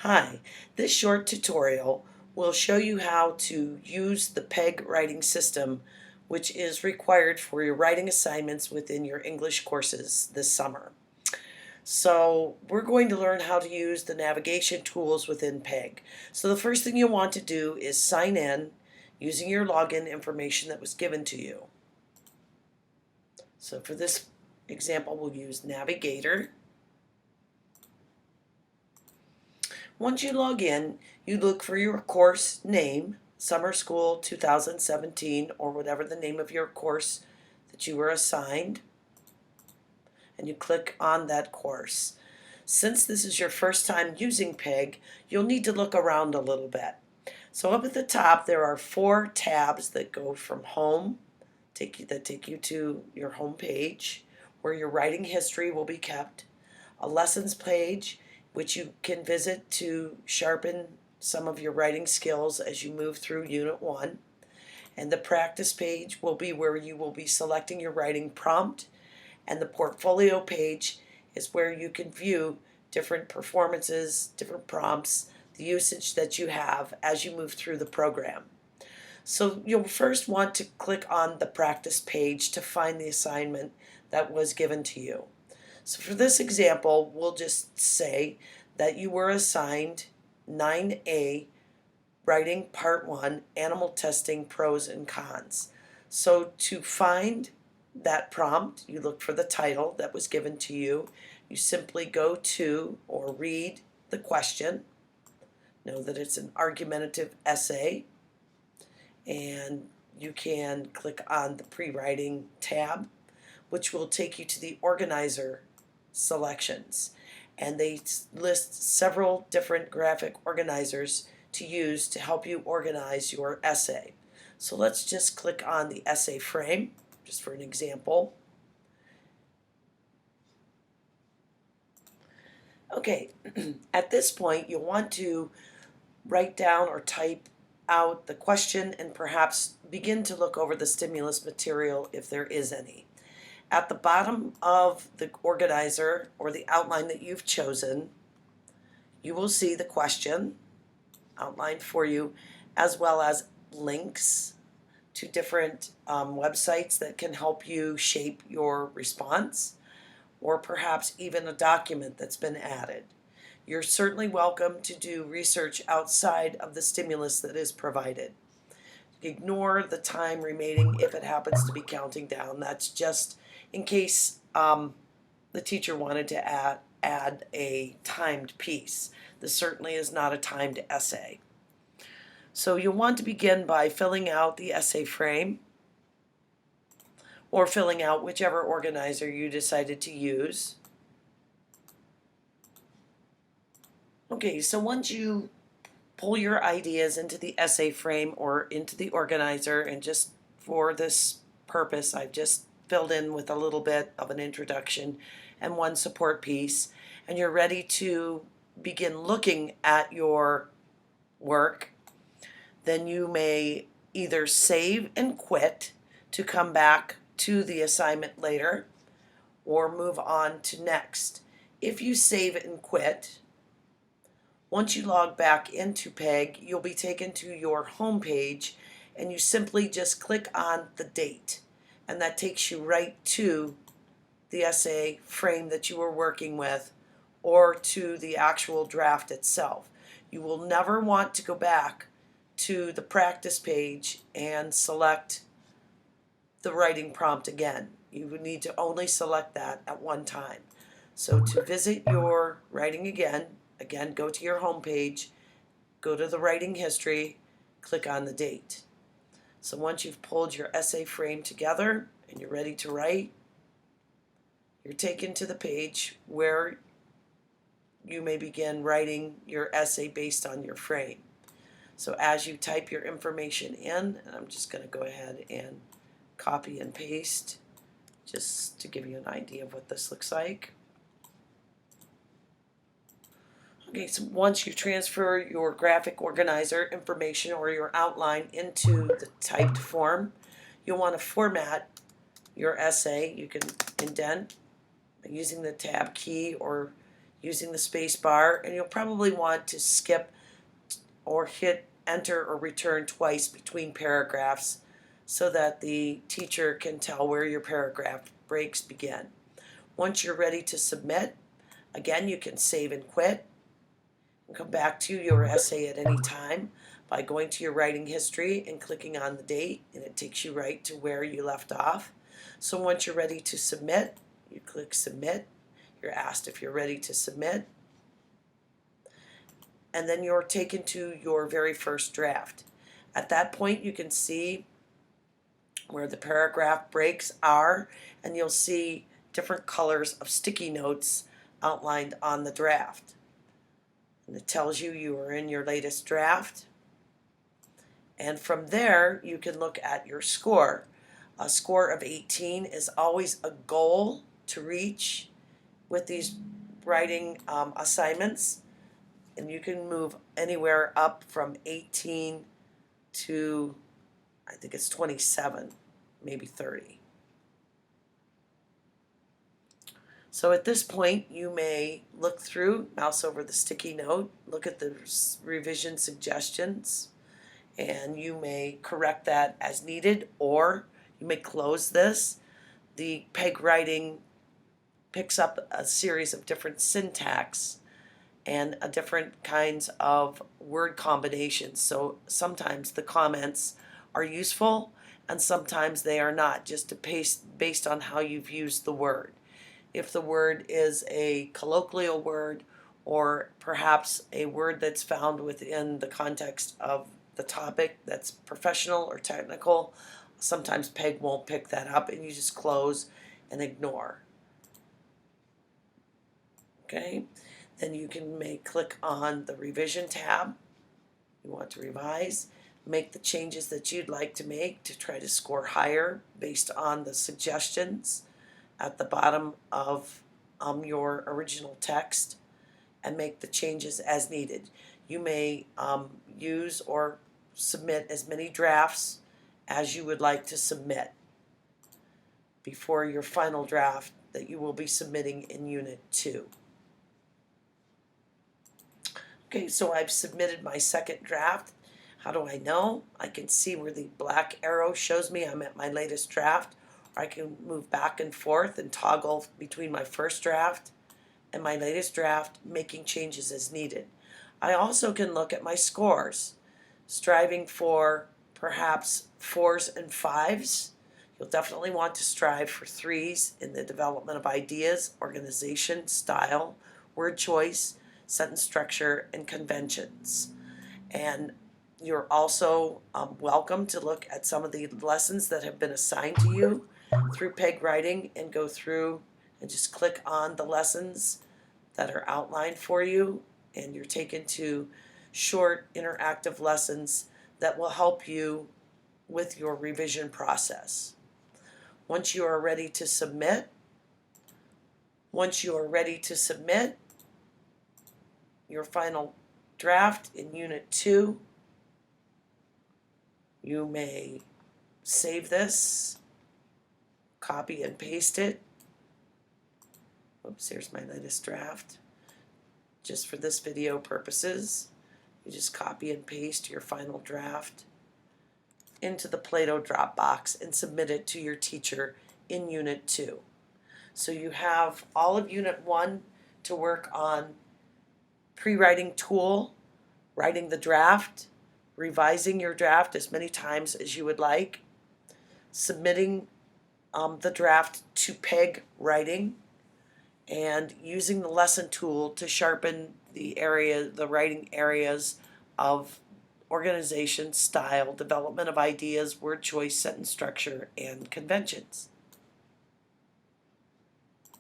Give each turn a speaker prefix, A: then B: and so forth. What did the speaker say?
A: Hi, this short tutorial will show you how to use the PEG writing system, which is required for your writing assignments within your English courses this summer. So we're going to learn how to use the navigation tools within PEG. So the first thing you'll want to do is sign in using your login information that was given to you. So for this example, we'll use Navigator. Once you log in, you look for your course name, Summer School 2017, or whatever the name of your course that you were assigned, and you click on that course. Since this is your first time using PEG, you'll need to look around a little bit. So up at the top, there are 4 tabs that go from home, that take you to your home page, where your writing history will be kept, a lessons page, which you can visit to sharpen some of your writing skills as you move through Unit 1. And the practice page will be where you will be selecting your writing prompt, and the portfolio page is where you can view different performances, different prompts, the usage that you have as you move through the program. So you'll first want to click on the practice page to find the assignment that was given to you. So for this example, we'll just say that you were assigned 9A, Writing Part 1, Animal Testing Pros and Cons. So to find that prompt, you look for the title that was given to you. You simply go to or read the question. Know that it's an argumentative essay. And you can click on the pre-writing tab, which will take you to the organizer selections, and they list several different graphic organizers to use to help you organize your essay. So let's just click on the essay frame just for an example. Okay, at this point you'll want to write down or type out the question and perhaps begin to look over the stimulus material if there is any. At the bottom of the organizer or the outline that you've chosen, you will see the question outlined for you, as well as links to different websites that can help you shape your response, or perhaps even a document that's been added. You're certainly welcome to do research outside of the stimulus that is provided. Ignore the time remaining if it happens to be counting down. That's just in case the teacher wanted to add a timed piece. This certainly is not a timed essay. So you'll want to begin by filling out the essay frame, or filling out whichever organizer you decided to use. Okay, so once you pull your ideas into the essay frame or into the organizer, and just for this purpose I've just filled in with a little bit of an introduction and one support piece, and you're ready to begin looking at your work, then you may either save and quit to come back to the assignment later, or move on to next. If you save and quit, once you log back into PEG, you'll be taken to your home page, and you simply just click on the date, and that takes you right to the essay frame that you were working with, or to the actual draft itself. You will never want to go back to the practice page and select the writing prompt again. You would need to only select that at one time. So to visit your writing again, go to your home page, go to the writing history, click on the date. So once you've pulled your essay frame together and you're ready to write, you're taken to the page where you may begin writing your essay based on your frame. So as you type your information in, and I'm just going to go ahead and copy and paste just to give you an idea of what this looks like. Okay, so once you transfer your graphic organizer information or your outline into the typed form, you'll want to format your essay. You can indent using the tab key, or using the space bar, and you'll probably want to skip or hit enter or return twice between paragraphs so that the teacher can tell where your paragraph breaks begin. Once you're ready to submit, again, you can save and quit and come back to your essay at any time by going to your writing history and clicking on the date, and it takes you right to where you left off. So once you're ready to submit, you click submit. You're asked if you're ready to submit, and then you're taken to your very first draft. At that point, you can see where the paragraph breaks are, and you'll see different colors of sticky notes outlined on the draft. And it tells you you are in your latest draft. And from there, you can look at your score. A score of 18 is always a goal to reach with these writing assignments. And you can move anywhere up from 18 to, I think it's 27, maybe 30. So at this point, you may look through, mouse over the sticky note, look at the revision suggestions, and you may correct that as needed, or you may close this. The PEG writing picks up a series of different syntax and different kinds of word combinations. So sometimes the comments are useful and sometimes they are not, just based on how you've used the word. If the word is a colloquial word or perhaps a word that's found within the context of the topic that's professional or technical, sometimes PEG won't pick that up and you just close and ignore. Okay, then you can click on the revision tab. You want to revise, make the changes that you'd like to make to try to score higher based on the suggestions at the bottom of your original text, and make the changes as needed. You may use or submit as many drafts as you would like to submit before your final draft that you will be submitting in Unit 2. Okay, so I've submitted my second draft. How do I know? I can see where the black arrow shows me I'm at my latest draft, or I can move back and forth and toggle between my first draft and my latest draft, making changes as needed. I also can look at my scores, striving for perhaps 4s and 5s. You'll definitely want to strive for 3s in the development of ideas, organization, style, word choice, sentence structure, and conventions. And you're also welcome to look at some of the lessons that have been assigned to you through PEG writing and go through and just click on the lessons that are outlined for you, and you're taken to short interactive lessons that will help you with your revision process. Once you are ready to submit, your final draft in Unit 2, you may save this, copy and paste it. Oops, here's my latest draft. Just for this video purposes, you just copy and paste your final draft into the Play-Doh Dropbox and submit it to your teacher in Unit 2. So you have all of Unit 1 to work on pre-writing tool, writing the draft, revising your draft as many times as you would like, submitting the draft to PEG writing, and using the lesson tool to sharpen the writing areas of organization, style, development of ideas, word choice, sentence structure, and conventions.